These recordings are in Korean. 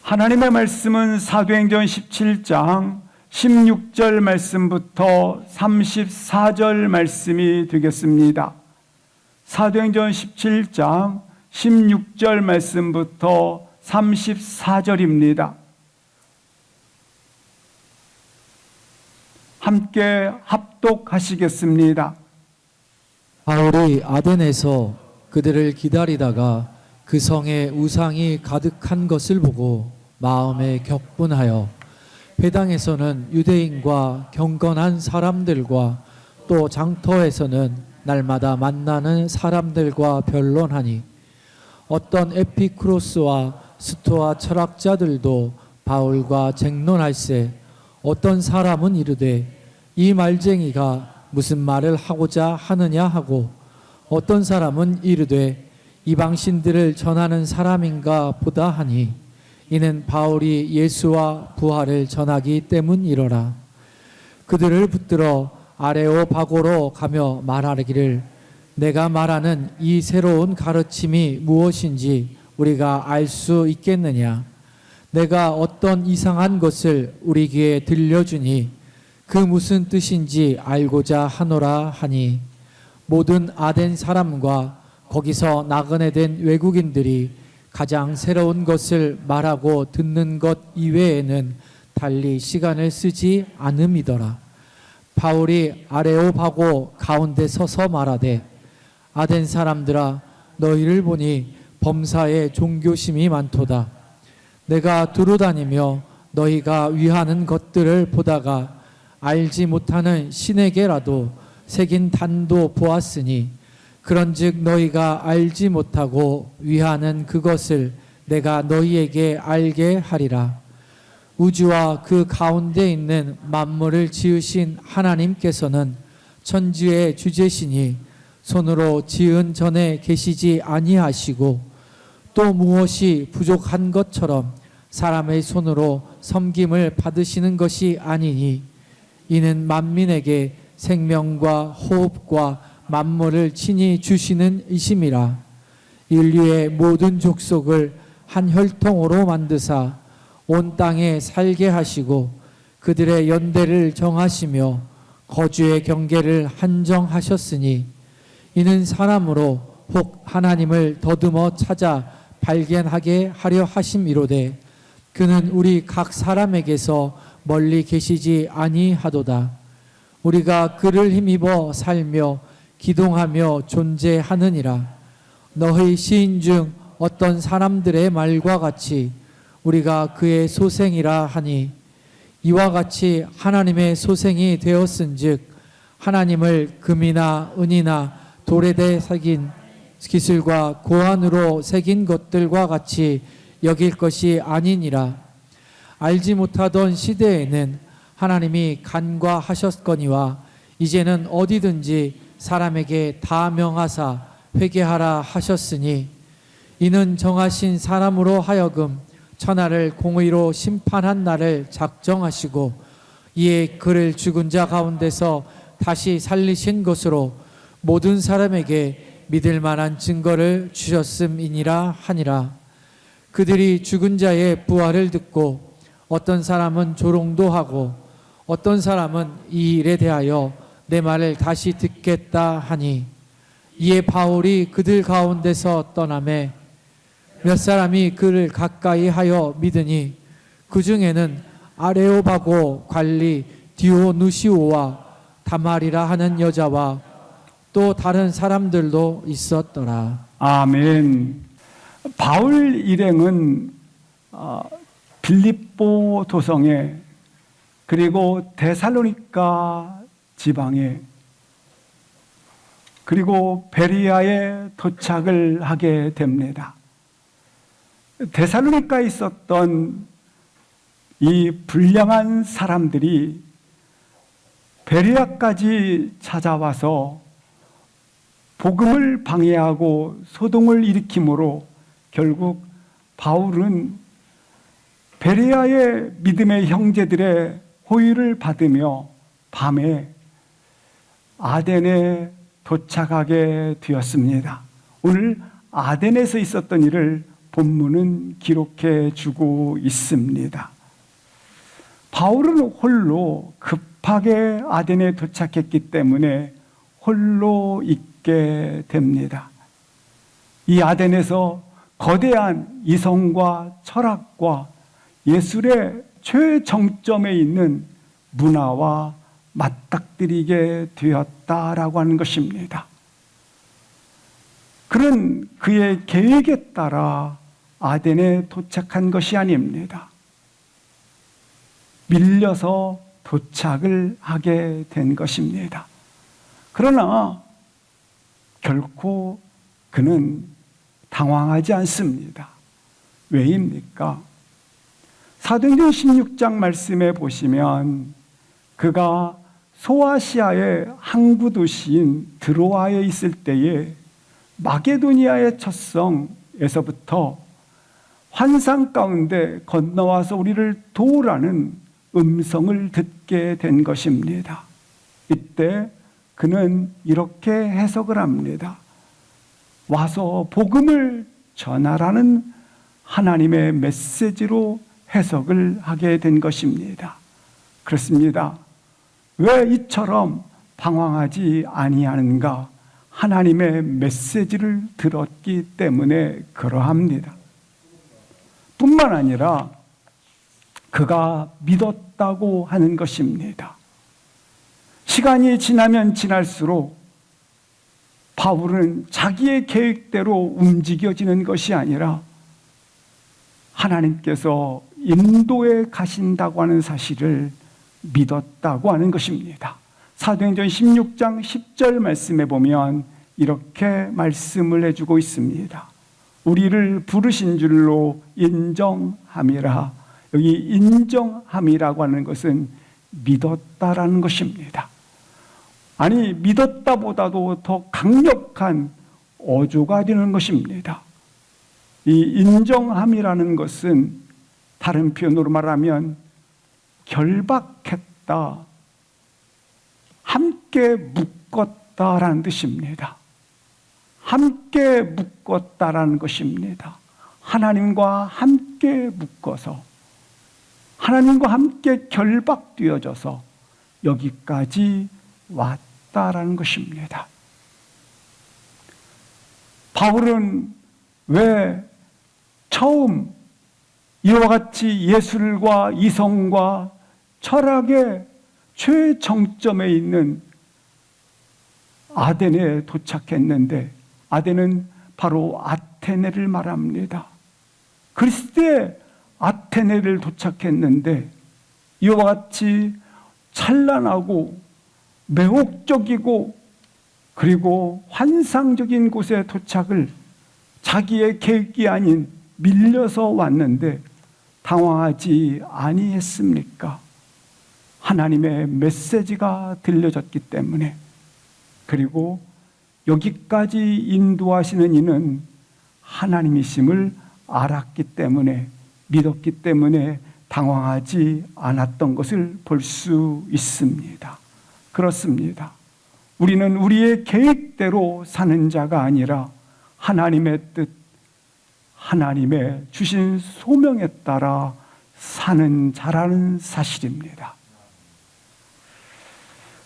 하나님의 말씀은 사도행전 17장 16절 말씀부터 34절 말씀이 되겠습니다. 사도행전 17장 16절 말씀부터 34절입니다. 함께 합독하시겠습니다. 바울이 아덴에서 그들을 기다리다가 그 성에 우상이 가득한 것을 보고 마음에 격분하여 회당에서는 유대인과 경건한 사람들과 또 장터에서는 날마다 만나는 사람들과 변론하니 어떤 에피쿠로스와 스토아 철학자들도 바울과 쟁론할세 어떤 사람은 이르되 이 말쟁이가 무슨 말을 하고자 하느냐 하고 어떤 사람은 이르되 이방신들을 전하는 사람인가 보다 하니 이는 바울이 예수와 부활을 전하기 때문이로라. 그들을 붙들어 아레오바고로 가며 말하기를 내가 말하는 이 새로운 가르침이 무엇인지 우리가 알 수 있겠느냐. 내가 어떤 이상한 것을 우리 귀에 들려주니 그 무슨 뜻인지 알고자 하노라 하니 모든 아덴 사람과 거기서 나그네 된 외국인들이 가장 새로운 것을 말하고 듣는 것 이외에는 달리 시간을 쓰지 않음이더라. 바울이 아레오바고 가운데 서서 말하되 아덴 사람들아 너희를 보니 범사에 종교심이 많도다. 내가 두루다니며 너희가 위하는 것들을 보다가 알지 못하는 신에게라도 새긴 단도 보았으니 그런즉 너희가 알지 못하고 위하는 그것을 내가 너희에게 알게 하리라. 우주와 그 가운데 있는 만물을 지으신 하나님께서는 천지의 주제시니 손으로 지은 전에 계시지 아니하시고 또 무엇이 부족한 것처럼 사람의 손으로 섬김을 받으시는 것이 아니니 이는 만민에게 생명과 호흡과 만물을 친히 주시는 이심이라. 인류의 모든 족속을 한 혈통으로 만드사 온 땅에 살게 하시고 그들의 연대를 정하시며 거주의 경계를 한정하셨으니 이는 사람으로 혹 하나님을 더듬어 찾아 발견하게 하려 하심이로되 그는 우리 각 사람에게서 멀리 계시지 아니하도다. 우리가 그를 힘입어 살며 기동하며 존재하느니라. 너희 시인 중 어떤 사람들의 말과 같이 우리가 그의 소생이라 하니 이와 같이 하나님의 소생이 되었은즉 하나님을 금이나 은이나 돌에 대 새긴 기술과 고안으로 새긴 것들과 같이 여길 것이 아니니라. 알지 못하던 시대에는 하나님이 간과하셨거니와 이제는 어디든지 사람에게 다 명하사 회개하라 하셨으니 이는 정하신 사람으로 하여금 천하를 공의로 심판한 날을 작정하시고 이에 그를 죽은 자 가운데서 다시 살리신 것으로 모든 사람에게 믿을 만한 증거를 주셨음이니라 하니라. 그들이 죽은 자의 부활을 듣고 어떤 사람은 조롱도 하고 어떤 사람은 이 일에 대하여 내 말을 다시 듣겠다 하니 이에 바울이 그들 가운데서 떠나매 몇 사람이 그를 가까이 하여 믿으니 그 중에는 아레오바고 관리 디오누시오와 다말이라 하는 여자와 또 다른 사람들도 있었더라. 아멘. 바울 일행은 빌립보 도성에 그리고 데살로니가 지방에 그리고 베리아에 도착을 하게 됩니다. 데살로니가에 있었던 이 불량한 사람들이 베리아까지 찾아와서 복음을 방해하고 소동을 일으킴으로 결국 바울은 베레아의 믿음의 형제들의 호의를 받으며 밤에 아덴에 도착하게 되었습니다. 오늘 아덴에서 있었던 일을 본문은 기록해 주고 있습니다. 바울은 홀로 급하게 아덴에 도착했기 때문에 홀로 있게 됩니다. 이 아덴에서 거대한 이성과 철학과 예술의 최정점에 있는 문화와 맞닥뜨리게 되었다라고 하는 것입니다. 그는 그의 계획에 따라 아덴에 도착한 것이 아닙니다. 밀려서 도착을 하게 된 것입니다. 그러나 결코 그는 당황하지 않습니다. 왜입니까? 사도행전 16장 말씀에 보시면 그가 소아시아의 항구 도시인 드로아에 있을 때에 마게도니아의 첫성에서부터 환상 가운데 건너와서 우리를 도우라는 음성을 듣게 된 것입니다. 이때 그는 이렇게 해석을 합니다. 와서 복음을 전하라는 하나님의 메시지로 해석을 하게 된 것입니다. 그렇습니다. 왜 이처럼 방황하지 아니하는가? 하나님의 메시지를 들었기 때문에 그러합니다. 뿐만 아니라 그가 믿었다고 하는 것입니다. 시간이 지나면 지날수록 바울은 자기의 계획대로 움직여지는 것이 아니라 하나님께서 인도에 가신다고 하는 사실을 믿었다고 하는 것입니다. 사도행전 16장 10절 말씀에 보면 이렇게 말씀을 해주고 있습니다. 우리를 부르신 줄로 인정함이라. 여기 인정함이라고 하는 것은 믿었다라는 것입니다. 아니, 믿었다보다도 더 강력한 어조가 되는 것입니다. 이 인정함이라는 것은 다른 표현으로 말하면 결박했다, 함께 묶었다라는 뜻입니다. 함께 묶었다라는 것입니다. 하나님과 함께 묶어서, 하나님과 함께 결박되어져서 여기까지 왔다라는 것입니다. 바울은 왜 처음 이와 같이 예술과 이성과 철학의 최정점에 있는 아덴에 도착했는데, 아덴은 바로 아테네를 말합니다. 그리스도의 아테네를 도착했는데 이와 같이 찬란하고 매혹적이고 그리고 환상적인 곳에 도착을 자기의 계획이 아닌 밀려서 왔는데 당황하지 아니했습니까? 하나님의 메시지가 들려졌기 때문에, 그리고 여기까지 인도하시는 이는 하나님이심을 알았기 때문에, 믿었기 때문에 당황하지 않았던 것을 볼 수 있습니다. 그렇습니다. 우리는 우리의 계획대로 사는 자가 아니라 하나님의 뜻, 하나님의 주신 소명에 따라 사는 자라는 사실입니다.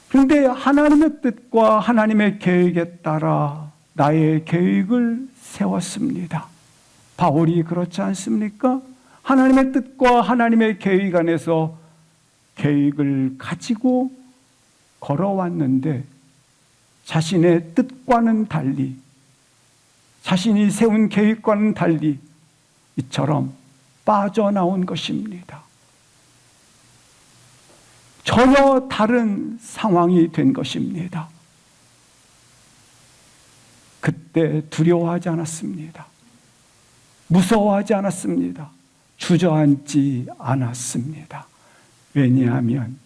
그런데 하나님의 뜻과 하나님의 계획에 따라 나의 계획을 세웠습니다. 바울이 그렇지 않습니까? 하나님의 뜻과 하나님의 계획 안에서 계획을 가지고 걸어왔는데 자신의 뜻과는 달리, 자신이 세운 계획과는 달리 이처럼 빠져나온 것입니다. 전혀 다른 상황이 된 것입니다. 그때 두려워하지 않았습니다. 무서워하지 않았습니다. 주저앉지 않았습니다. 왜냐하면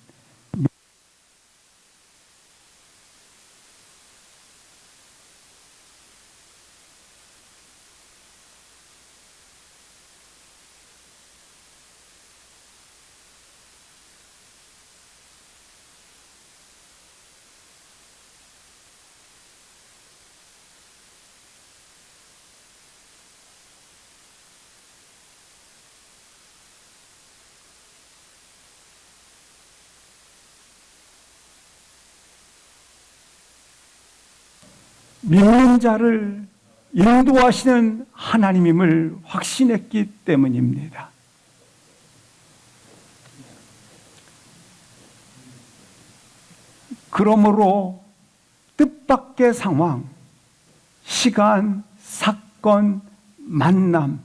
믿는 자를 인도하시는 하나님임을 확신했기 때문입니다. 그러므로 뜻밖의 상황, 시간, 사건, 만남,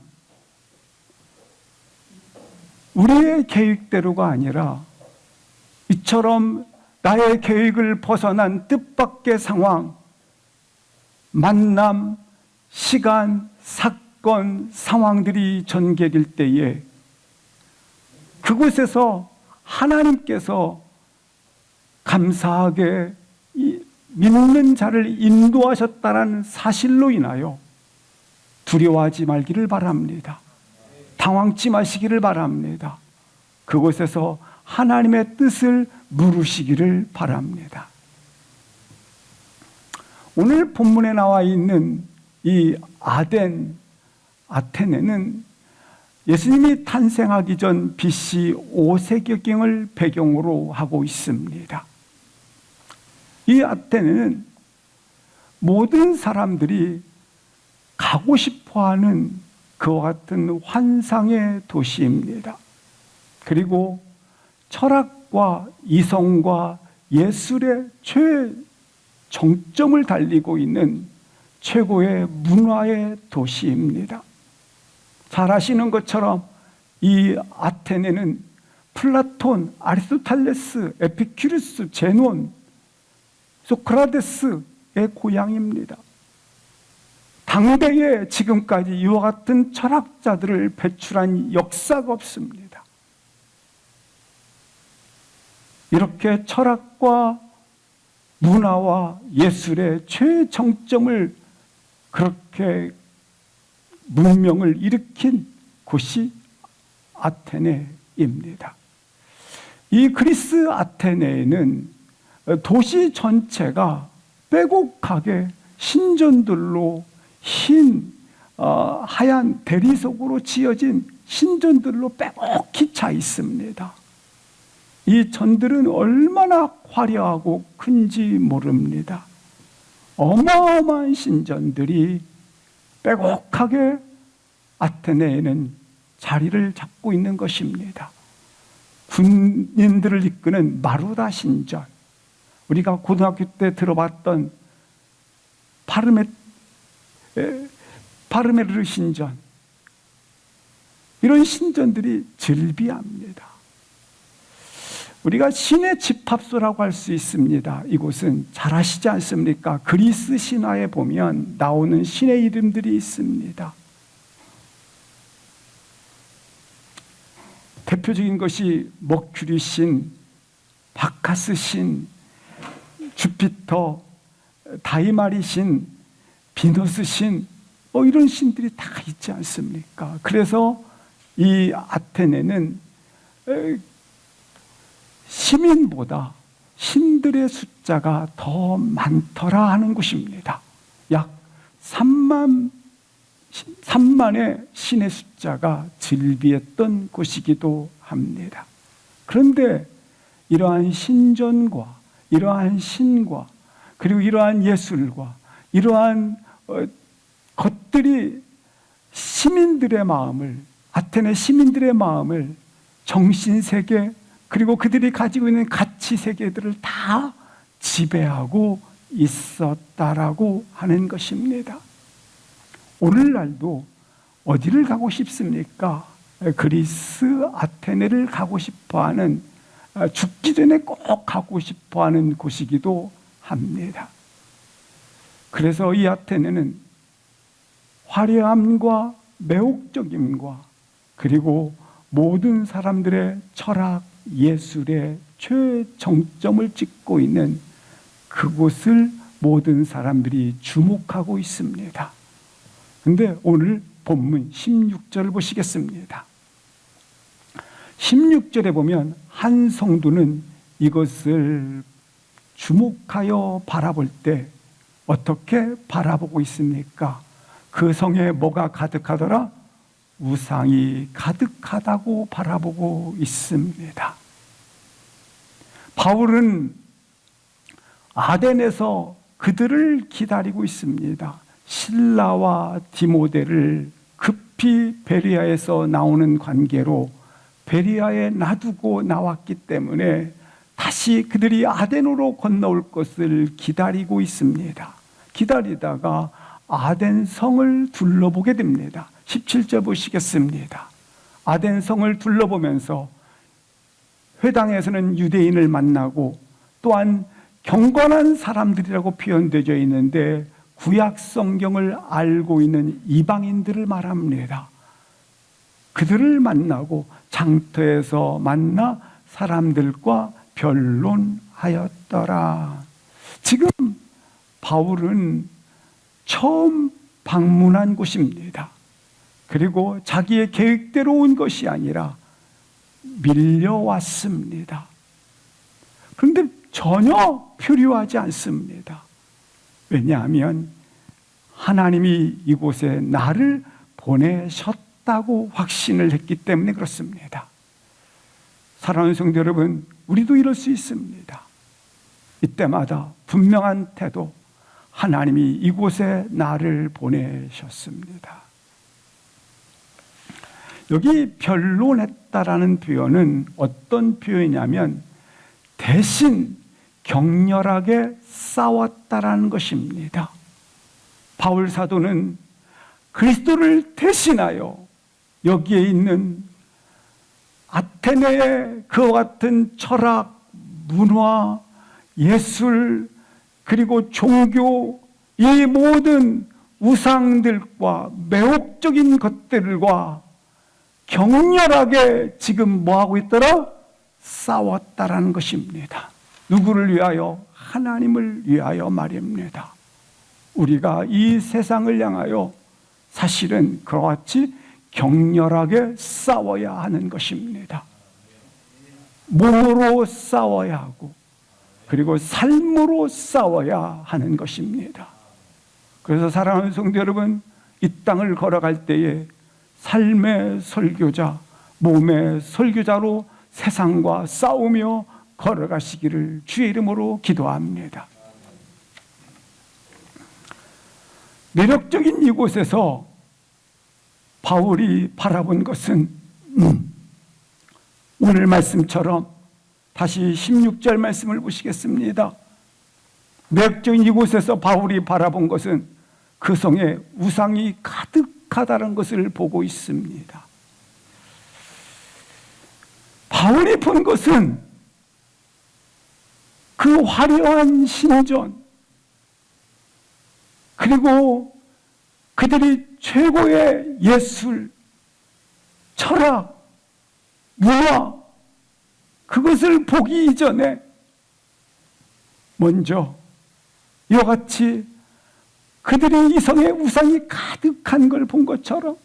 우리의 계획대로가 아니라 이처럼 나의 계획을 벗어난 뜻밖의 상황, 만남, 시간, 사건, 상황들이 전개될 때에 그곳에서 하나님께서 감사하게 믿는 자를 인도하셨다는 사실로 인하여 두려워하지 말기를 바랍니다. 당황치 마시기를 바랍니다. 그곳에서 하나님의 뜻을 물으시기를 바랍니다. 오늘 본문에 나와 있는 이 아테네는 예수님이 탄생하기 전 BC 5세기경을 배경으로 하고 있습니다. 이 아테네는 모든 사람들이 가고 싶어하는 그와 같은 환상의 도시입니다. 그리고 철학과 이성과 예술의 최정점을 달리고 있는 최고의 문화의 도시입니다. 잘 아시는 것처럼 이 아테네는 플라톤, 아리스토텔레스, 에피큐르스, 제논, 소크라테스의 고향입니다. 당대에 지금까지 이와 같은 철학자들을 배출한 역사가 없습니다. 이렇게 철학과 문화와 예술의 최정점을 그렇게 문명을 일으킨 곳이 아테네입니다. 이 그리스 아테네에는 도시 전체가 빼곡하게 신전들로 하얀 대리석으로 지어진 신전들로 빼곡히 차 있습니다. 이 전들은 얼마나 화려하고 큰지 모릅니다. 어마어마한 신전들이 빼곡하게 아테네에는 자리를 잡고 있는 것입니다. 군인들을 이끄는 마루다 신전, 우리가 고등학교 때 들어봤던 파르메르 신전, 이런 신전들이 즐비합니다. 우리가 신의 집합소라고 할 수 있습니다. 이곳은 잘 아시지 않습니까? 그리스 신화에 보면 나오는 신의 이름들이 있습니다. 대표적인 것이 머큐리 신, 바카스 신, 주피터, 다이마리 신, 비너스 신, 이런 신들이 다 있지 않습니까? 그래서 이 아테네는 시민보다 신들의 숫자가 더 많더라 하는 곳입니다. 약 3만의 신의 숫자가 즐비했던 곳이기도 합니다. 그런데 이러한 신전과 이러한 신과 그리고 이러한 예술과 이러한 것들이 시민들의 마음을, 아테네 시민들의 마음을, 정신세계 그리고 그들이 가지고 있는 가치세계들을 다 지배하고 있었다라고 하는 것입니다. 오늘날도 어디를 가고 싶습니까? 그리스 아테네를 가고 싶어하는, 죽기 전에 꼭 가고 싶어하는 곳이기도 합니다. 그래서 이 아테네는 화려함과 매혹적임과 그리고 모든 사람들의 철학, 예술의 최정점을 찍고 있는 그곳을 모든 사람들이 주목하고 있습니다. 그런데 오늘 본문 16절을 보시겠습니다. 16절에 보면 한 성도는 이것을 주목하여 바라볼 때 어떻게 바라보고 있습니까? 그 성에 뭐가 가득하더라? 우상이 가득하다고 바라보고 있습니다. 바울은 아덴에서 그들을 기다리고 있습니다. 실라와 디모데를 급히 베리아에서 나오는 관계로 베리아에 놔두고 나왔기 때문에 다시 그들이 아덴으로 건너올 것을 기다리고 있습니다. 기다리다가 아덴 성을 둘러보게 됩니다. 17절 보시겠습니다. 아덴 성을 둘러보면서 회당에서는 유대인을 만나고 또한 경건한 사람들이라고 표현되어 있는데 구약 성경을 알고 있는 이방인들을 말합니다. 그들을 만나고 장터에서 만나 사람들과 변론하였더라. 지금 바울은 처음 방문한 곳입니다. 그리고 자기의 계획대로 온 것이 아니라 밀려왔습니다. 그런데 전혀 표류하지 않습니다. 왜냐하면 하나님이 이곳에 나를 보내셨다고 확신을 했기 때문에 그렇습니다. 사랑하는 성도 여러분, 우리도 이럴 수 있습니다. 이때마다 분명한 태도, 하나님이 이곳에 나를 보내셨습니다. 여기 변론했다라는 표현은 어떤 표현이냐면 대신 격렬하게 싸웠다라는 것입니다. 바울 사도는 그리스도를 대신하여 여기에 있는 아테네의 그와 같은 철학, 문화, 예술, 그리고 종교, 이 모든 우상들과 매혹적인 것들과 격렬하게 지금 뭐하고 있더라? 싸웠다라는 것입니다. 누구를 위하여? 하나님을 위하여 말입니다. 우리가 이 세상을 향하여 사실은 그와 같이 격렬하게 싸워야 하는 것입니다. 몸으로 싸워야 하고 그리고 삶으로 싸워야 하는 것입니다. 그래서 사랑하는 성도 여러분, 이 땅을 걸어갈 때에 삶의 설교자, 몸의 설교자로 세상과 싸우며 걸어가시기를 주의 이름으로 기도합니다. 매력적인 이곳에서 바울이 바라본 것은 오늘 말씀처럼 다시 16절 말씀을 보시겠습니다. 매력적인 이곳에서 바울이 바라본 것은 그 성에 우상이 가득하다는 것을 보고 있습니다. 바울이 본 것은 그 화려한 신전, 그리고 그들이 최고의 예술, 철학, 문화, 그것을 보기 이전에 먼저 이와 같이 그들이 이 성에 우상이 가득한 걸 본 것처럼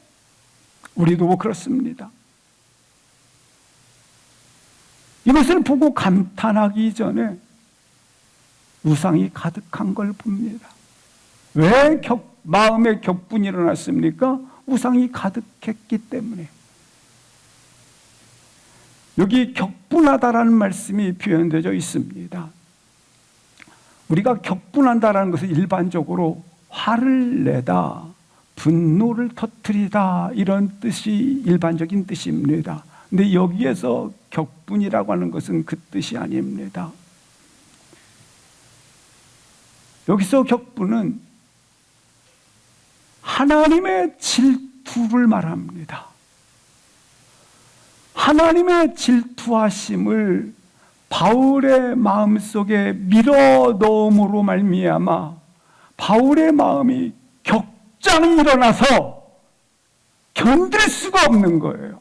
우리도 그렇습니다. 이것을 보고 감탄하기 전에 우상이 가득한 걸 봅니다. 왜 마음의 격분이 일어났습니까? 우상이 가득했기 때문에. 여기 격분하다라는 말씀이 표현되어 있습니다. 우리가 격분한다라는 것은 일반적으로 화를 내다, 분노를 터뜨리다, 이런 뜻이 일반적인 뜻입니다. 근데 여기에서 격분이라고 하는 것은 그 뜻이 아닙니다. 여기서 격분은 하나님의 질투를 말합니다. 하나님의 질투하심을 바울의 마음속에 밀어넣음으로 말미암아 바울의 마음이 격장이 일어나서 견딜 수가 없는 거예요.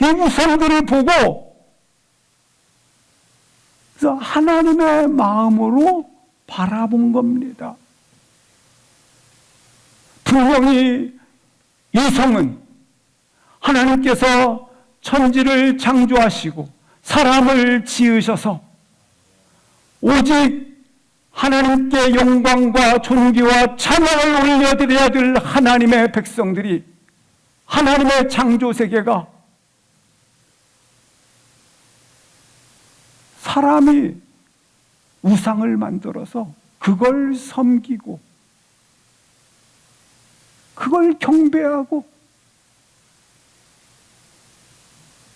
이 우상들을 보고 그래서 하나님의 마음으로 바라본 겁니다. 분명히 이 성은 하나님께서 천지를 창조하시고 사람을 지으셔서 오직 하나님께 영광과 존귀와 찬양을 올려드려야 될 하나님의 백성들이, 하나님의 창조 세계가 사람이 우상을 만들어서 그걸 섬기고 그걸 경배하고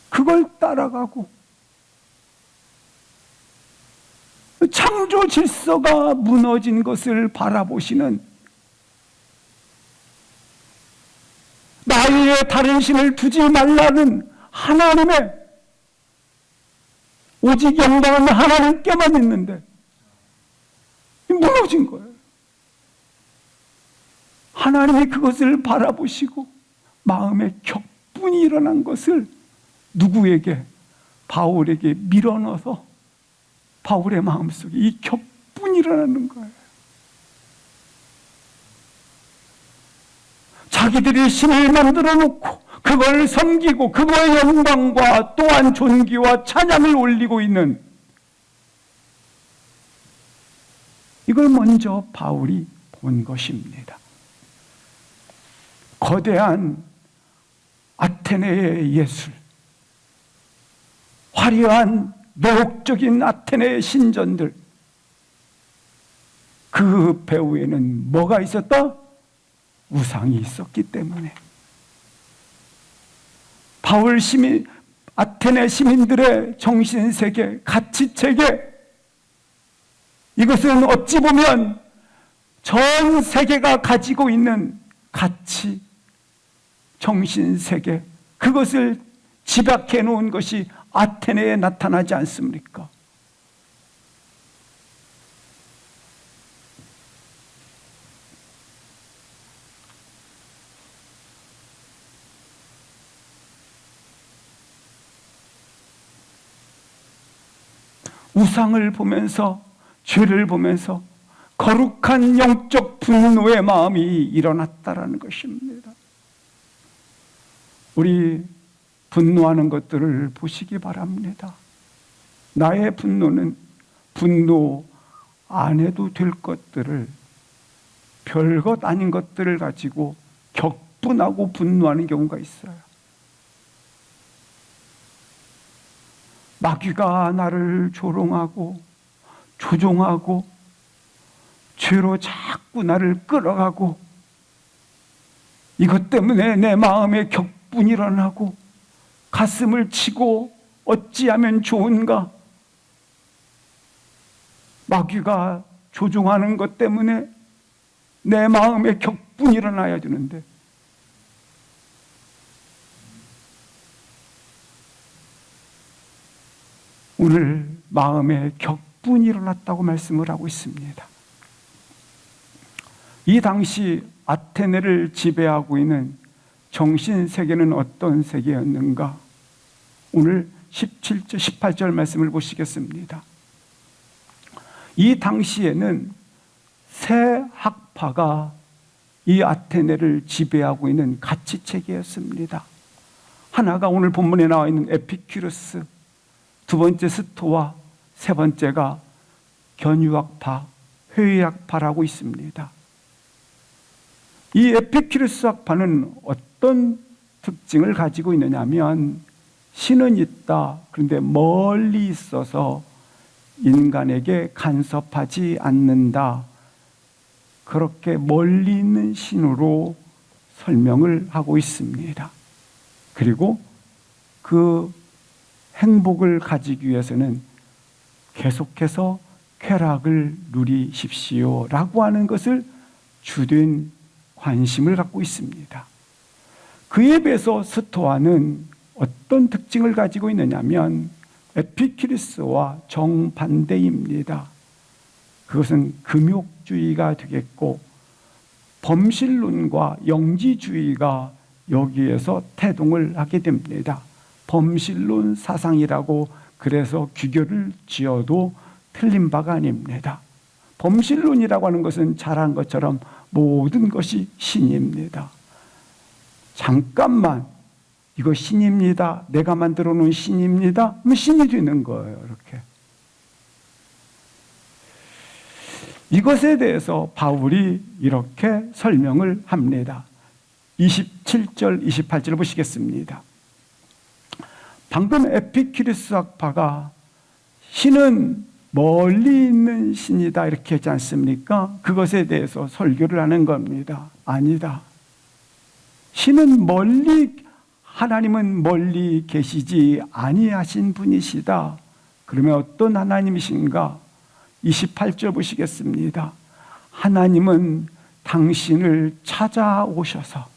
그걸 따라가고 창조 질서가 무너진 것을 바라보시는, 나 위에 다른 신을 두지 말라는 하나님의 오직 영광은 하나님께만 있는데 무너진 거예요. 하나님이 그것을 바라보시고 마음에 격분이 일어난 것을 누구에게? 바울에게 밀어넣어서 바울의 마음속에 이 격분이 일어나는 거예요. 자기들이 신을 만들어 놓고 그걸 섬기고 그거의 영광과 또한 존귀와 찬양을 올리고 있는, 이걸 먼저 바울이 본 것입니다. 거대한 아테네의 예술, 화려한 매혹적인 아테네의 신전들, 그 배후에는 뭐가 있었다? 우상이 있었기 때문에. 바울 시민, 아테네 시민들의 정신세계, 가치체계, 이것은 어찌 보면 전 세계가 가지고 있는 가치, 정신세계, 그것을 집약해 놓은 것이 아테네에 나타나지 않습니까? 우상을 보면서, 죄를 보면서 거룩한 영적 분노의 마음이 일어났다라는 것입니다. 우리 분노하는 것들을 보시기 바랍니다. 나의 분노는 분노 안 해도 될 것들을, 별것 아닌 것들을 가지고 격분하고 분노하는 경우가 있어요. 마귀가 나를 조롱하고 조종하고 죄로 자꾸 나를 끌어가고, 이것 때문에 내 마음에 격분이 일어나고 가슴을 치고 어찌하면 좋은가? 마귀가 조종하는 것 때문에 내 마음에 격분이 일어나야 되는데, 오늘 마음에 격분이 일어났다고 말씀을 하고 있습니다. 이 당시 아테네를 지배하고 있는 정신세계는 어떤 세계였는가? 오늘 17절, 18절 말씀을 보시겠습니다. 이 당시에는 세 학파가 이 아테네를 지배하고 있는 가치체계였습니다. 하나가 오늘 본문에 나와 있는 에피큐르스, 두 번째 스토아, 세 번째가 견유학파, 회의학파라고 있습니다. 이 에피큐르스 학파는 어떤 특징을 가지고 있느냐 하면, 신은 있다, 그런데 멀리 있어서 인간에게 간섭하지 않는다, 그렇게 멀리 있는 신으로 설명을 하고 있습니다. 그리고 그 행복을 가지기 위해서는 계속해서 쾌락을 누리십시오 라고 하는 것을 주된 관심을 갖고 있습니다. 그에 비해서 스토아는 어떤 특징을 가지고 있느냐면 에피큐리스와 정반대입니다. 그것은 금욕주의가 되겠고, 범실론과 영지주의가 여기에서 태동을 하게 됩니다. 범실론 사상이라고 그래서 규결을 지어도 틀린 바가 아닙니다. 범실론이라고 하는 것은 잘한 것처럼 모든 것이 신입니다. 잠깐만 이거 신입니다, 내가 만들어 놓은 신입니다, 그럼 신이 되는 거예요. 이렇게. 이것에 대해서 바울이 이렇게 설명을 합니다. 27절, 28절을 보시겠습니다. 방금 에피큐리스 학파가 신은 멀리 있는 신이다 이렇게 하지 않습니까? 그것에 대해서 설교를 하는 겁니다. 아니다. 신은 하나님은 멀리 계시지 아니하신 분이시다. 그러면 어떤 하나님이신가? 28절 보시겠습니다. 하나님은 당신을 찾아오셔서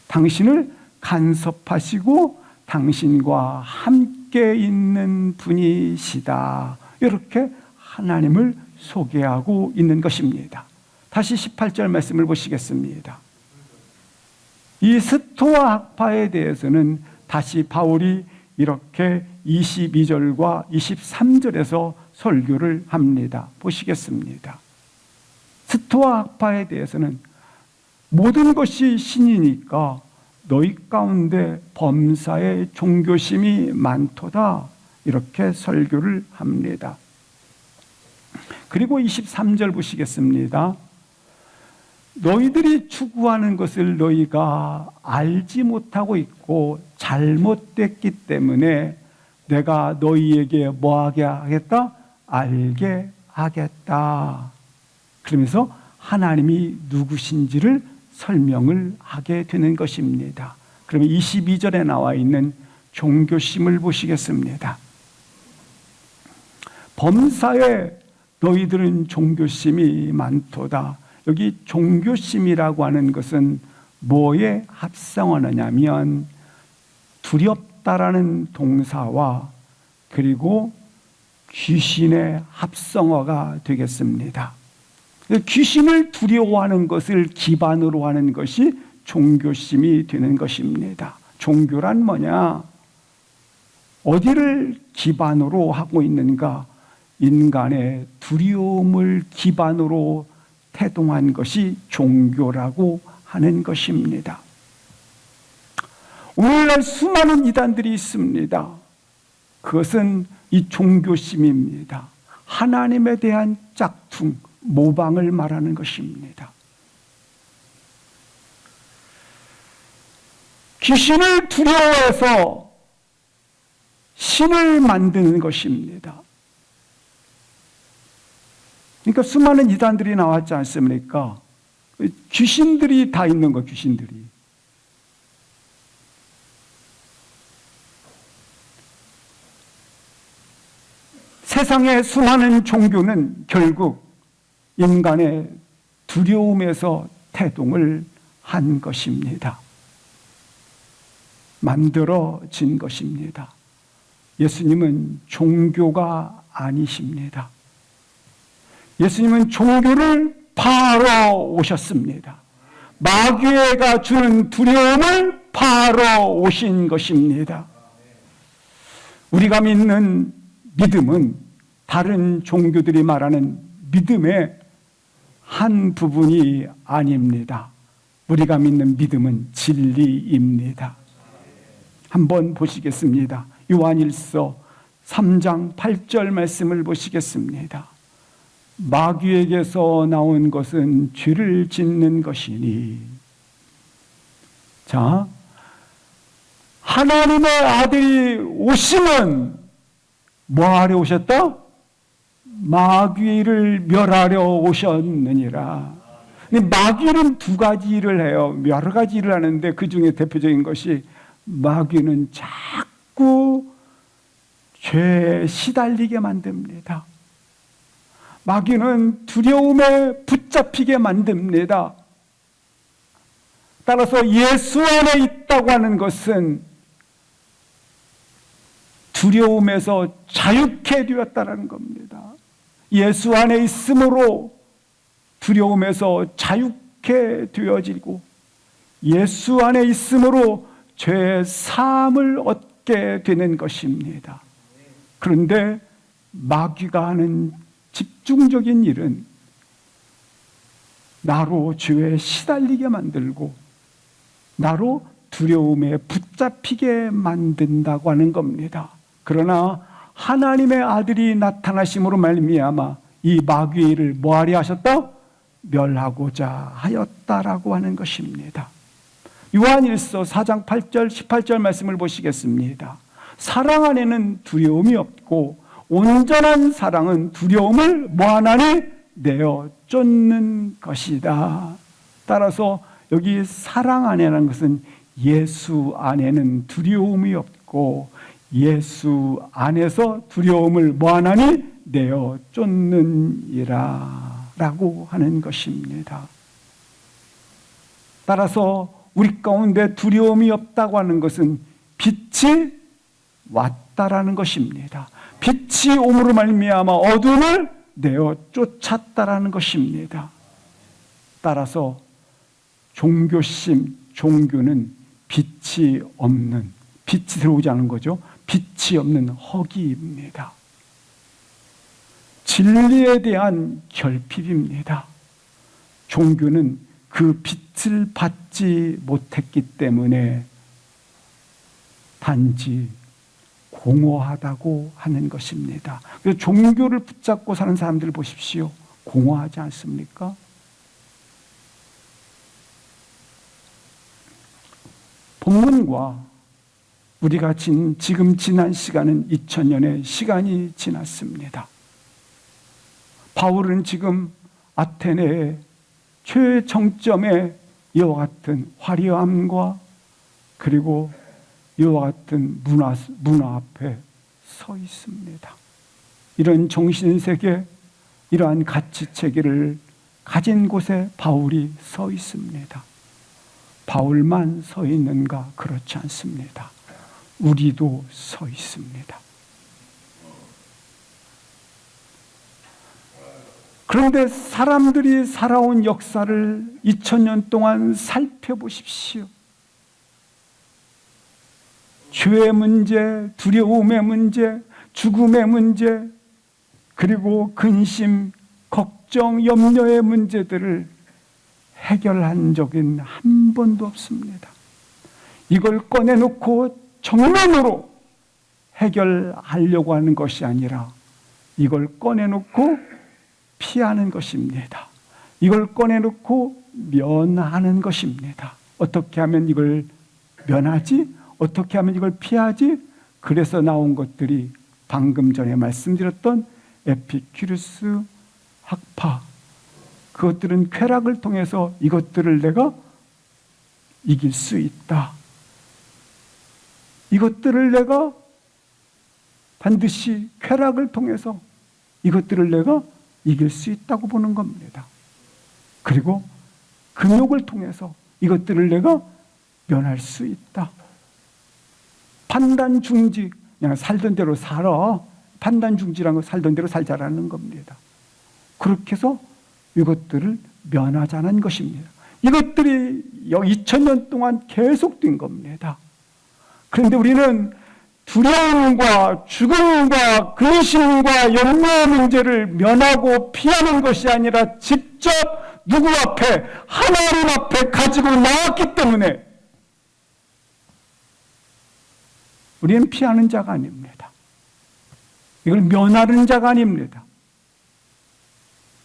당신을 간섭하시고 당신과 함께 있는 분이시다. 이렇게 하나님을 소개하고 있는 것입니다. 다시 18절 말씀을 보시겠습니다. 이 스토아 학파에 대해서는 다시 바울이 이렇게 22절과 23절에서 설교를 합니다. 보시겠습니다. 스토아 학파에 대해서는 모든 것이 신이니까 너희 가운데 범사의 종교심이 많도다. 이렇게 설교를 합니다. 그리고 23절 보시겠습니다. 너희들이 추구하는 것을 너희가 알지 못하고 있고 잘못됐기 때문에 내가 너희에게 뭐하게 하겠다? 알게 하겠다. 그러면서 하나님이 누구신지를 설명을 하게 되는 것입니다. 그러면 22절에 나와 있는 종교심을 보시겠습니다. 범사에 너희들은 종교심이 많도다. 여기 종교심이라고 하는 것은 뭐에 합성어냐면 두렵다라는 동사와 그리고 귀신의 합성어가 되겠습니다. 귀신을 두려워하는 것을 기반으로 하는 것이 종교심이 되는 것입니다. 종교란 뭐냐? 어디를 기반으로 하고 있는가? 인간의 두려움을 기반으로 태동한 것이 종교라고 하는 것입니다. 오늘날 수많은 이단들이 있습니다. 그것은 이 종교심입니다. 하나님에 대한 짝퉁, 모방을 말하는 것입니다. 귀신을 두려워해서 신을 만드는 것입니다. 그러니까 수많은 이단들이 나왔지 않습니까? 귀신들이 다 있는 거, 귀신들이. 세상의 수많은 종교는 결국 인간의 두려움에서 태동을 한 것입니다. 만들어진 것입니다. 예수님은 종교가 아니십니다. 예수님은 종교를 파러 오셨습니다. 마귀가 주는 두려움을 파러 오신 것입니다. 우리가 믿는 믿음은 다른 종교들이 말하는 믿음의 한 부분이 아닙니다. 우리가 믿는 믿음은 진리입니다. 한번 보시겠습니다. 요한일서 3장 8절 말씀을 보시겠습니다. 마귀에게서 나온 것은 죄를 짓는 것이니. 자, 하나님의 아들이 오시면 뭐 하려 오셨다? 마귀를 멸하려 오셨느니라. 마귀는 두 가지 일을 해요. 여러 가지 일을 하는데 그 중에 대표적인 것이 마귀는 자꾸 죄에 시달리게 만듭니다. 마귀는 두려움에 붙잡히게 만듭니다. 따라서 예수 안에 있다고 하는 것은 두려움에서 자유케 되었다는 겁니다. 예수 안에 있음으로 두려움에서 자유케 되어지고 예수 안에 있음으로 죄의 사함을 얻게 되는 것입니다. 그런데 마귀가 하는 집중적인 일은 나로 죄에 시달리게 만들고 나로 두려움에 붙잡히게 만든다고 하는 겁니다. 그러나 하나님의 아들이 나타나심으로 말미암아 이 마귀의 일을 뭐하리 하셨다? 멸하고자 하였다라고 하는 것입니다. 요한일서 4장 8절 18절 말씀을 보시겠습니다. 사랑 안에는 두려움이 없고 온전한 사랑은 두려움을 뭐하나니? 내어 쫓는 것이다. 따라서 여기 사랑 안에라는 것은 예수 안에는 두려움이 없고 예수 안에서 두려움을 뭐하나니? 내어 쫓는이라 라고 하는 것입니다. 따라서 우리 가운데 두려움이 없다고 하는 것은 빛이 왔다라는 것입니다. 빛이 옴으로 말미암아 어둠을 내어 쫓았다라는 것입니다. 따라서 종교심, 종교는 빛이 없는, 빛이 들어오지 않은 거죠. 빛이 없는 허기입니다. 진리에 대한 결핍입니다. 종교는 그 빛을 받지 못했기 때문에 단지 공허하다고 하는 것입니다. 그래서 종교를 붙잡고 사는 사람들을 보십시오. 공허하지 않습니까? 본문과 우리가 지금 지난 시간은 2000년의 시간이 지났습니다. 바울은 지금 아테네의 최정점에 이와 같은 화려함과 그리고 이와 같은 문화 앞에 서 있습니다. 이런 정신세계, 이러한 가치체계를 가진 곳에 바울이 서 있습니다. 바울만 서 있는가? 그렇지 않습니다. 우리도 서 있습니다. 그런데 사람들이 살아온 역사를 2000년 동안 살펴보십시오. 죄의 문제, 두려움의 문제, 죽음의 문제, 그리고 근심, 걱정, 염려의 문제들을 해결한 적은 한 번도 없습니다. 이걸 꺼내놓고 정면으로 해결하려고 하는 것이 아니라 이걸 꺼내놓고 피하는 것입니다. 이걸 꺼내놓고 면하는 것입니다. 어떻게 하면 이걸 면하지? 어떻게 하면 이걸 피하지? 그래서 나온 것들이 방금 전에 말씀드렸던 에피큐르스 학파, 그것들은 쾌락을 통해서 이것들을 내가 이길 수 있다. 이것들을 내가 반드시 쾌락을 통해서 이것들을 내가 이길 수 있다고 보는 겁니다. 그리고 금욕을 통해서 이것들을 내가 면할 수 있다. 판단 중지, 그냥 살던 대로 살아. 판단 중지라는 건 살던 대로 살자라는 겁니다. 그렇게 해서 이것들을 면하자는 것입니다. 이것들이 2000년 동안 계속된 겁니다. 그런데 우리는 두려움과 죽음과 근심과 염려의 문제를 면하고 피하는 것이 아니라 직접 누구 앞에? 하나님 앞에 가지고 나왔기 때문에 우리는 피하는 자가 아닙니다. 이걸 면하는 자가 아닙니다.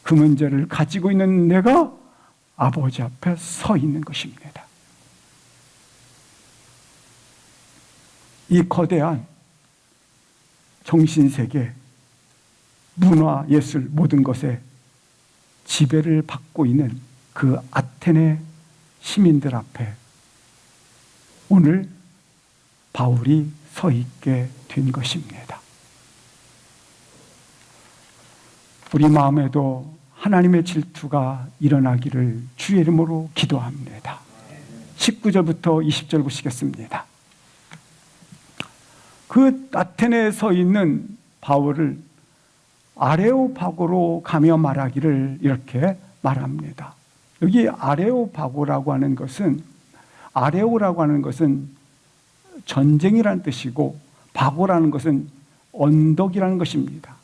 그 문제를 가지고 있는 내가 아버지 앞에 서 있는 것입니다. 이 거대한 정신세계, 문화, 예술 모든 것에 지배를 받고 있는 그 아테네 시민들 앞에 오늘 바울이 서 있게 된 것입니다. 우리 마음에도 하나님의 질투가 일어나기를 주의 이름으로 기도합니다. 19절부터 20절 보시겠습니다. 그 아테네에 서 있는 바울을 아레오파고로 가며 말하기를 이렇게 말합니다. 여기 아레오파고라고 하는 것은, 아레오라고 하는 것은 전쟁이라는 뜻이고 바고라는 것은 언덕이라는 것입니다.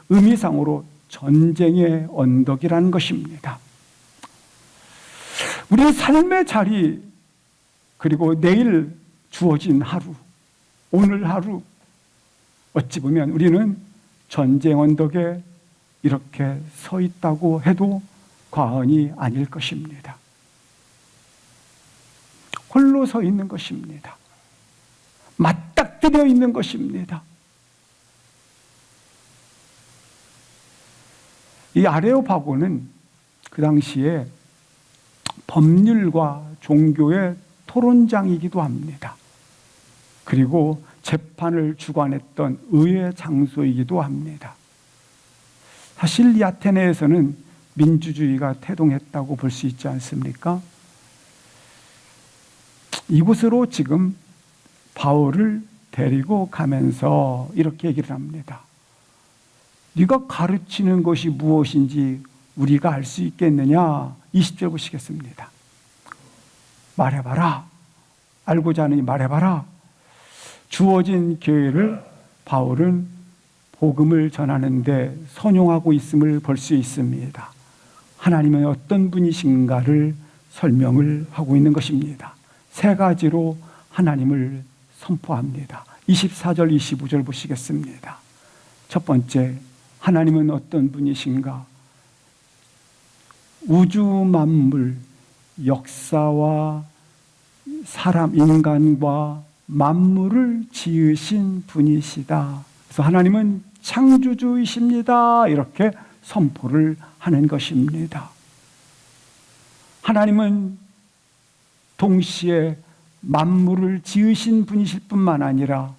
의미상으로 전쟁의 언덕이라는 것입니다. 우리 삶의 자리, 그리고 내일 주어진 하루, 오늘 하루, 어찌 보면 우리는 전쟁 언덕에 이렇게 서 있다고 해도 과언이 아닐 것입니다. 홀로 서 있는 것입니다. 맞닥뜨려 있는 것입니다. 이 아레오파고는 그 당시에 법률과 종교의 토론장이기도 합니다. 그리고 재판을 주관했던 의회 장소이기도 합니다. 사실 이 아테네에서는 민주주의가 태동했다고 볼 수 있지 않습니까? 이곳으로 지금 바울을 데리고 가면서 이렇게 얘기를 합니다. 네가 가르치는 것이 무엇인지 우리가 알 수 있겠느냐? 20절 보시겠습니다. 말해봐라. 알고자 하느니 말해봐라. 주어진 기회를 바울은 복음을 전하는데 선용하고 있음을 볼 수 있습니다. 하나님은 어떤 분이신가를 설명을 하고 있는 것입니다. 세 가지로 하나님을 선포합니다. 24절, 25절 보시겠습니다. 첫 번째, 하나님은 어떤 분이신가? 우주 만물, 역사와 사람, 인간과 만물을 지으신 분이시다. 그래서 하나님은 창조주이십니다. 이렇게 선포를 하는 것입니다. 하나님은 동시에 만물을 지으신 분이실 뿐만 아니라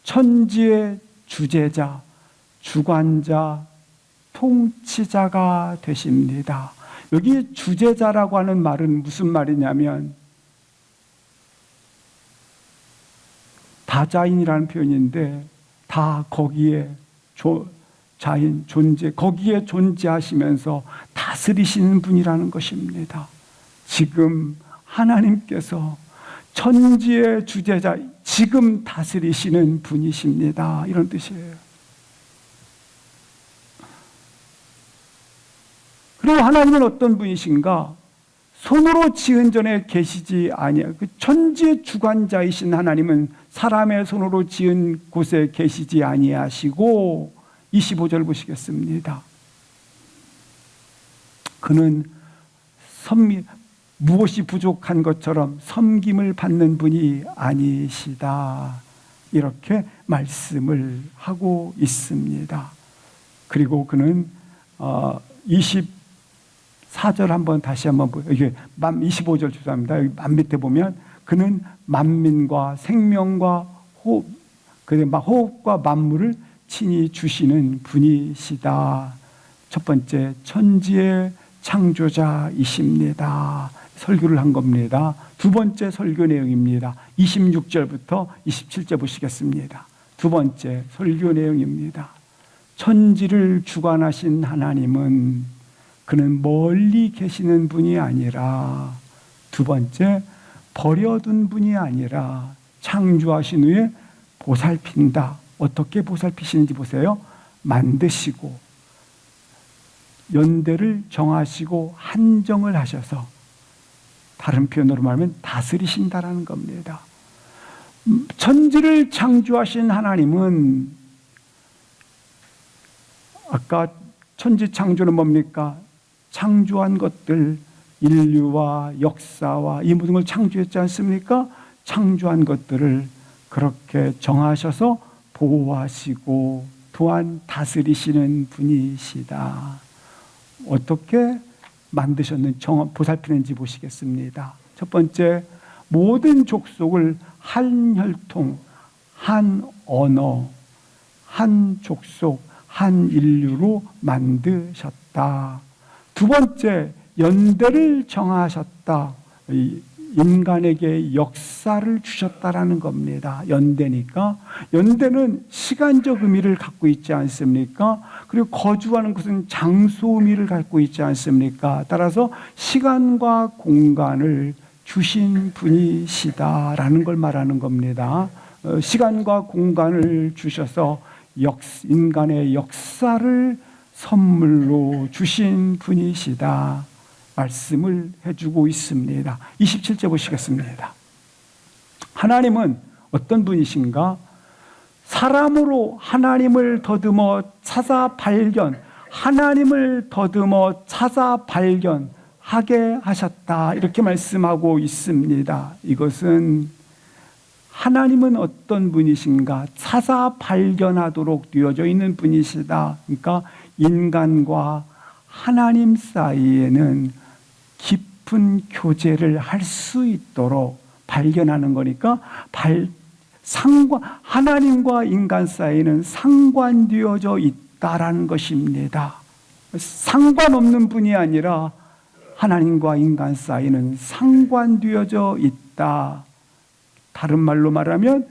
천지의 주재자, 주관자, 통치자가 되십니다. 여기 주재자라고 하는 말은 무슨 말이냐면 다자인이라는 표현인데 다 거기에 자인, 존재, 거기에 존재하시면서 다스리시는 분이라는 것입니다. 지금 하나님께서 천지의 주재자, 지금 다스리시는 분이십니다. 이런 뜻이에요. 그리고 하나님은 어떤 분이신가? 손으로 지은 전에 계시지 아니하. 그 천지의 주관자이신 하나님은 사람의 손으로 지은 곳에 계시지 아니하시고 25절 보시겠습니다. 그는 무엇이 부족한 것처럼 섬김을 받는 분이 아니시다. 이렇게 말씀을 하고 있습니다. 그리고 그는 24절 한번 다시 한번 보세요. 이게 25절 죄송합니다. 여기 만 밑에 보면 그는 만민과 생명과 호흡과 만물을 친히 주시는 분이시다. 첫 번째, 천지의 창조자이십니다. 설교를 한 겁니다. 두 번째 설교 내용입니다. 26절부터 27절 보시겠습니다. 두 번째 설교 내용입니다. 천지를 주관하신 하나님은 그는 멀리 계시는 분이 아니라, 두 번째, 버려둔 분이 아니라 창조하신 후에 보살핀다. 어떻게 보살피시는지 보세요. 만드시고 연대를 정하시고 한정을 하셔서, 다른 표현으로 말하면 다스리신다라는 겁니다. 천지를 창조하신 하나님은, 아까 천지 창조는 뭡니까? 창조한 것들, 인류와 역사와 이 모든 걸 창조했지 않습니까? 창조한 것들을 그렇게 정하셔서 보호하시고 또한 다스리시는 분이시다. 어떻게 만드셨는지 보살피는지 보시겠습니다. 첫 번째, 모든 족속을 한 혈통, 한 언어, 한 족속, 한 인류로 만드셨다. 두 번째, 연대를 정하셨다. 인간에게 역사를 주셨다라는 겁니다. 연대니까. 연대는 시간적 의미를 갖고 있지 않습니까? 그리고 거주하는 것은 장소 의미를 갖고 있지 않습니까? 따라서 시간과 공간을 주신 분이시다라는 걸 말하는 겁니다. 시간과 공간을 주셔서 인간의 역사를 선물로 주신 분이시다. 말씀을 해주고 있습니다. 27절 보시겠습니다. 하나님은 어떤 분이신가? 사람으로 하나님을 더듬어 찾아 발견, 하나님을 더듬어 찾아 발견하게 하셨다. 이렇게 말씀하고 있습니다. 이것은 하나님은 어떤 분이신가? 찾아 발견하도록 되어져 있는 분이시다. 그러니까 인간과 하나님 사이에는 깊은 교제를 할 수 있도록 발견하는 거니까 하나님과 인간 사이는 상관되어져 있다라는 것입니다. 상관없는 분이 아니라 하나님과 인간 사이는 상관되어져 있다. 다른 말로 말하면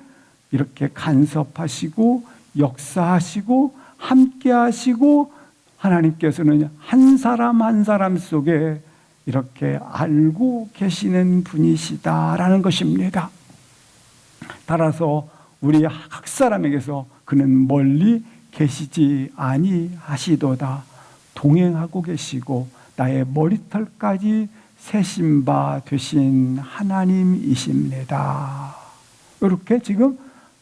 이렇게 간섭하시고 역사하시고 함께하시고 하나님께서는 한 사람 한 사람 속에 이렇게 알고 계시는 분이시다라는 것입니다. 따라서 우리 각 사람에게서 그는 멀리 계시지 아니하시도다. 동행하고 계시고 나의 머리털까지 세신 바 되신 하나님이십니다. 이렇게 지금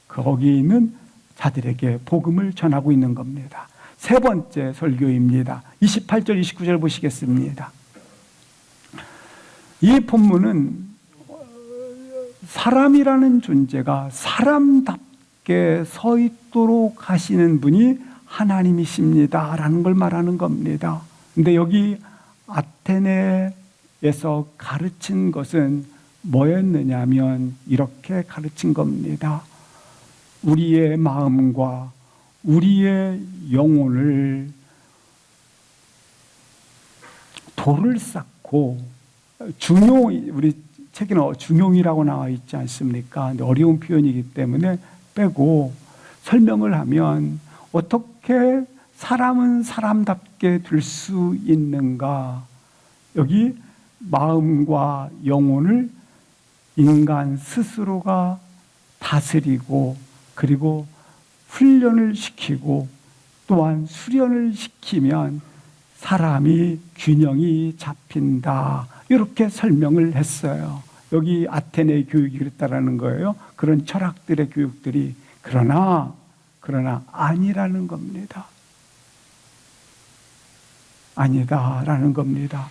거기 있는 자들에게 복음을 전하고 있는 겁니다. 세 번째 설교입니다. 28절, 29절 보시겠습니다. 이 본문은 사람이라는 존재가 사람답게 서 있도록 하시는 분이 하나님이십니다 라는 걸 말하는 겁니다. 근데 여기 아테네에서 가르친 것은 뭐였느냐면 이렇게 가르친 겁니다. 우리의 마음과 우리의 영혼을 돌을 쌓고 우리 책에는 중용이라고 나와 있지 않습니까? 근데 어려운 표현이기 때문에 빼고 설명을 하면 어떻게 사람은 사람답게 될 수 있는가? 여기 마음과 영혼을 인간 스스로가 다스리고 그리고 훈련을 시키고 또한 수련을 시키면 사람이 균형이 잡힌다. 이렇게 설명을 했어요. 여기 아테네 교육이 그랬다라는 거예요. 그런 철학들의 교육들이. 그러나 아니라는 겁니다. 아니다라는 겁니다.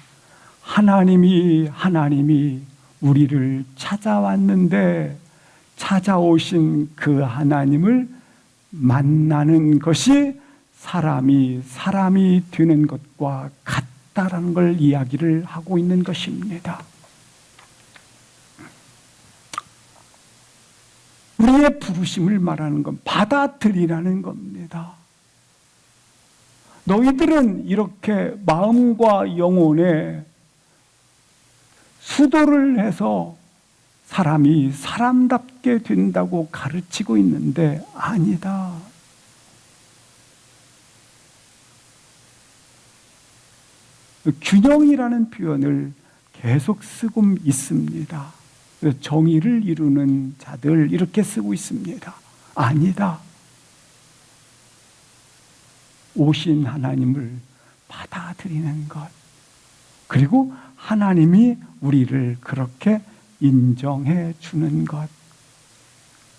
하나님이 우리를 찾아왔는데 찾아오신 그 하나님을 만나는 것이 사람이 되는 것과 같다라는 걸 이야기를 하고 있는 것입니다. 우리의 부르심을 말하는 건 받아들이라는 겁니다. 너희들은 이렇게 마음과 영혼에 수도를 해서 사람이 사람답게 된다고 가르치고 있는데 아니다. 균형이라는 표현을 계속 쓰고 있습니다. 정의를 이루는 자들 이렇게 쓰고 있습니다. 아니다. 오신 하나님을 받아들이는 것. 그리고 하나님이 우리를 그렇게 인정해 주는 것.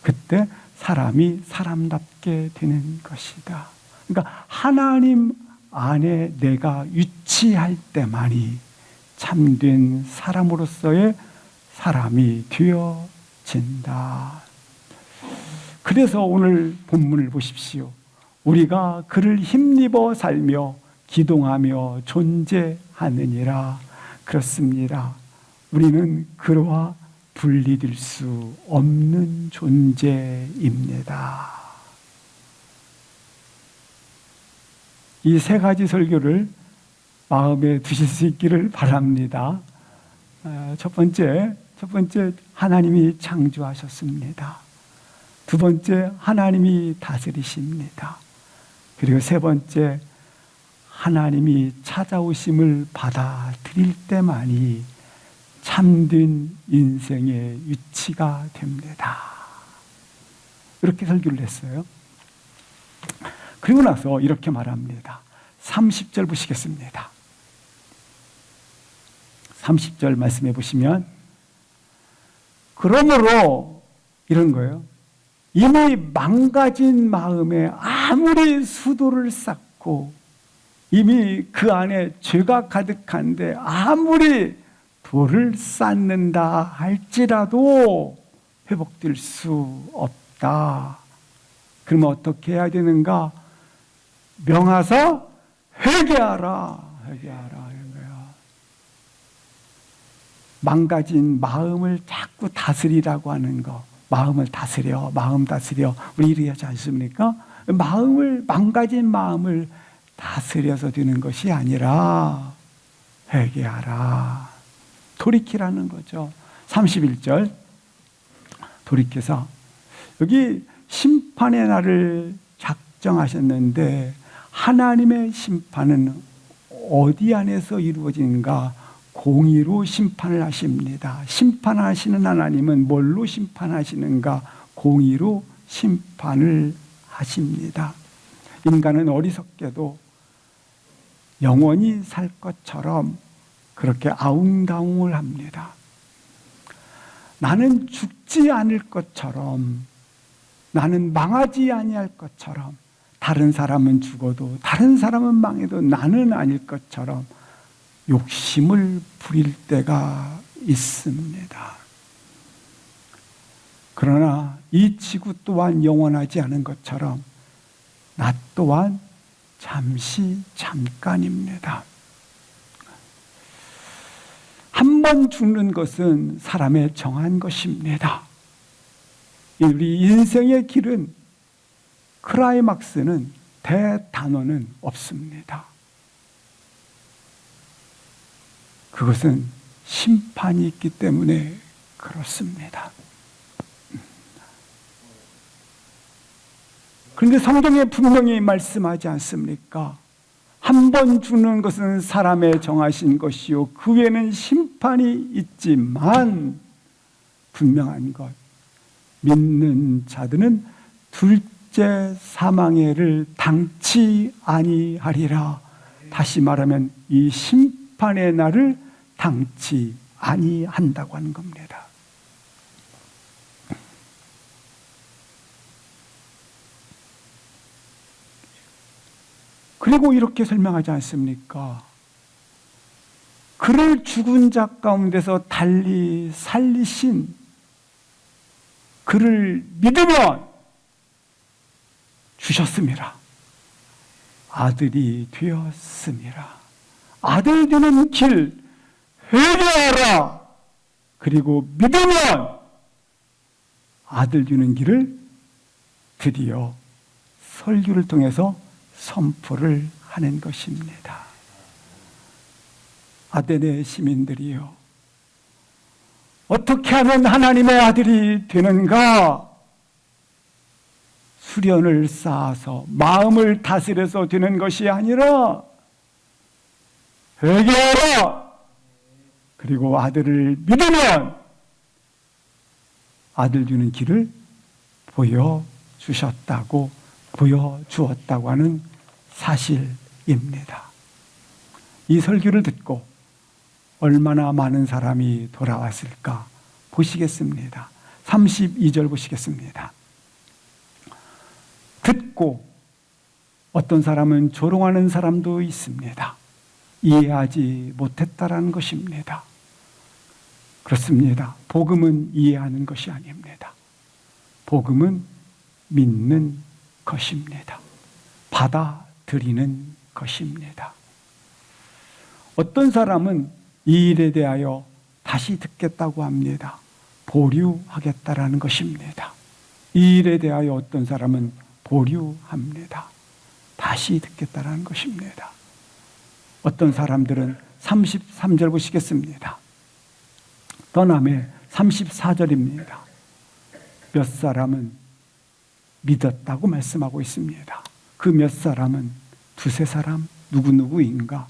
그때 사람이 사람답게 되는 것이다. 그러니까 하나님 안에 내가 위치할 때만이 참된 사람으로서의 사람이 되어진다. 그래서 오늘 본문을 보십시오. 우리가 그를 힘입어 살며 기동하며 존재하느니라. 그렇습니다. 우리는 그와 분리될 수 없는 존재입니다. 이 세 가지 설교를 마음에 두실 수 있기를 바랍니다. 첫 번째 하나님이 창조하셨습니다. 두 번째 하나님이 다스리십니다. 그리고 세 번째 하나님이 찾아오심을 받아들일 때만이 참된 인생의 위치가 됩니다. 이렇게 설교를 했어요. 그리고 나서 이렇게 말합니다. 30절 보시겠습니다. 30절 말씀해 보시면 그러므로 이런 거예요. 이미 망가진 마음에 아무리 수도를 쌓고 이미 그 안에 죄가 가득한데 아무리 돌을 쌓는다 할지라도 회복될 수 없다. 그러면 어떻게 해야 되는가? 명하사 회개하라. 회개하라 하는 거야. 망가진 마음을 자꾸 다스리라고 하는 거. 마음을 다스려, 마음 다스려. 우리 이렇게 하지 않습니까? 망가진 마음을 다스려서 되는 것이 아니라 회개하라. 돌이키라는 거죠. 31절. 돌이켜서 여기 심판의 날을 작정하셨는데 하나님의 심판은 어디 안에서 이루어진가? 공의로 심판을 하십니다. 심판하시는 하나님은 뭘로 심판하시는가? 공의로 심판을 하십니다. 인간은 어리석게도 영원히 살 것처럼 그렇게 아웅다웅을 합니다. 나는 죽지 않을 것처럼, 나는 망하지 아니할 것처럼, 다른 사람은 죽어도 다른 사람은 망해도 나는 아닐 것처럼 욕심을 부릴 때가 있습니다. 그러나 이 지구 또한 영원하지 않은 것처럼 나 또한 잠깐입니다. 한 번 죽는 것은 사람의 정한 것입니다. 우리 인생의 길은, 클라이막스는, 대단원은 없습니다. 그것은 심판이 있기 때문에 그렇습니다. 그런데 성경에 분명히 말씀하지 않습니까? 한 번 죽는 것은 사람의 정하신 것이요 그 외에는 심판이 있지만 분명한 것, 믿는 자들은 둘째 사망의 당치 아니하리라. 다시 말하면 이 심판의 날을 당치 아니한다고 하는 겁니다. 그리고 이렇게 설명하지 않습니까? 그를 죽은 자 가운데서 달리 살리신 그를 믿으면 주셨음이라. 아들이 되었음이라. 아들 되는 길 회개하라. 그리고 믿으면 아들 되는 길을 드디어 설교를 통해서 선포를 하는 것입니다. 아테네 시민들이요, 어떻게 하면 하나님의 아들이 되는가? 수련을 쌓아서 마음을 다스려서 되는 것이 아니라 회개하라. 그리고 아들을 믿으면 아들 주는 길을 보여주었다고 하는 사실입니다. 이 설교를 듣고 얼마나 많은 사람이 돌아왔을까 보시겠습니다. 32절 보시겠습니다. 듣고 어떤 사람은 조롱하는 사람도 있습니다. 이해하지 못했다라는 것입니다. 그렇습니다. 복음은 이해하는 것이 아닙니다. 복음은 믿는 것입니다. 받아들이는 것입니다. 어떤 사람은 이 일에 대하여 다시 듣겠다고 합니다. 보류하겠다라는 것입니다. 이 일에 대하여 어떤 사람은 보류합니다. 다시 듣겠다라는 것입니다. 어떤 사람들은 33절 보시겠습니다. 떠남의 34절입니다. 몇 사람은 믿었다고 말씀하고 있습니다. 그 몇 사람은 두세 사람 누구누구인가?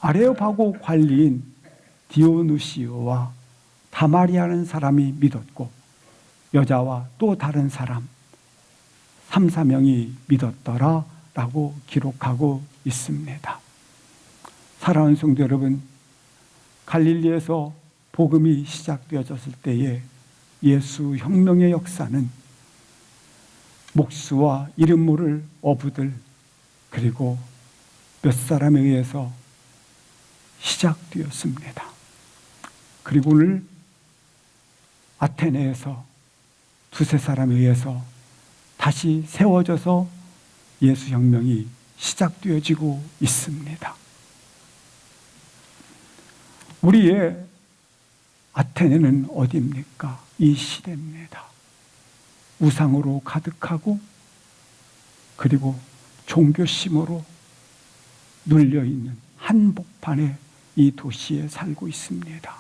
아레오파고 관리인 디오누시오와 다마리아라는 사람이 믿었고 여자와 또 다른 사람 3, 4명이 믿었더라 라고 기록하고 있습니다. 사랑하는 성도 여러분, 갈릴리에서 복음이 시작되어졌을 때에 예수 혁명의 역사는 목수와 이름 모를 어부들 그리고 몇 사람에 의해서 시작되었습니다. 그리고 오늘 아테네에서 두세 사람에 의해서 다시 세워져서 예수 혁명이 시작되어지고 있습니다. 우리의 아테네는 어디입니까? 이 시대입니다. 우상으로 가득하고 그리고 종교심으로 눌려있는 한복판의 이 도시에 살고 있습니다.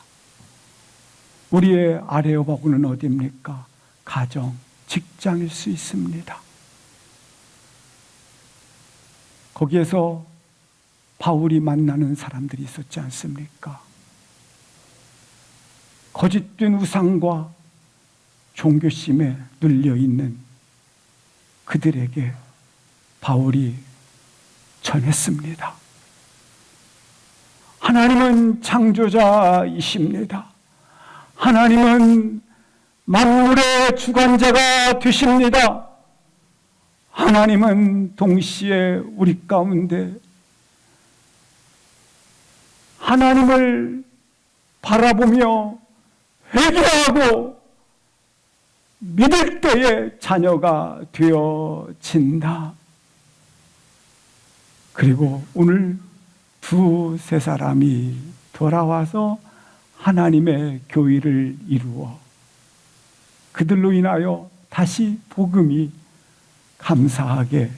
우리의 아레오바고는 어디입니까? 가정, 직장일 수 있습니다. 거기에서 바울이 만나는 사람들이 있었지 않습니까? 거짓된 우상과 종교심에 눌려있는 그들에게 바울이 전했습니다. 하나님은 창조자이십니다. 하나님은 만물의 주관자가 되십니다. 하나님은 동시에 우리 가운데 하나님을 바라보며 회개하고 믿을 때에 자녀가 되어진다. 그리고 오늘 두세 사람이 돌아와서 하나님의 교회를 이루어 그들로 인하여 다시 복음이 감사하게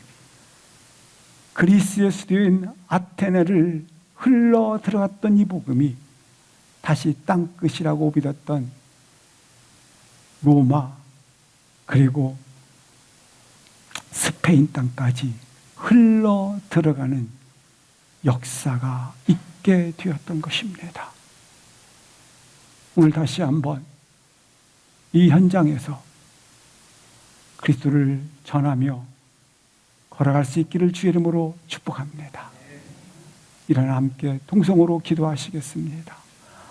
그리스의 수도인 아테네를 흘러 들어갔던 이 복음이 다시 땅끝이라고 믿었던 로마 그리고 스페인 땅까지 흘러 들어가는 역사가 있게 되었던 것입니다. 오늘 다시 한번 이 현장에서 그리스도를 전하며 걸어갈 수 있기를 주의 이름으로 축복합니다. 일어나 함께 동성으로 기도하시겠습니다.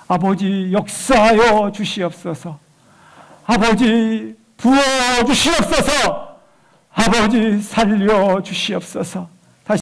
아버지 역사하여 주시옵소서. 아버지 부어 주시옵소서. 아버지 살려 주시옵소서.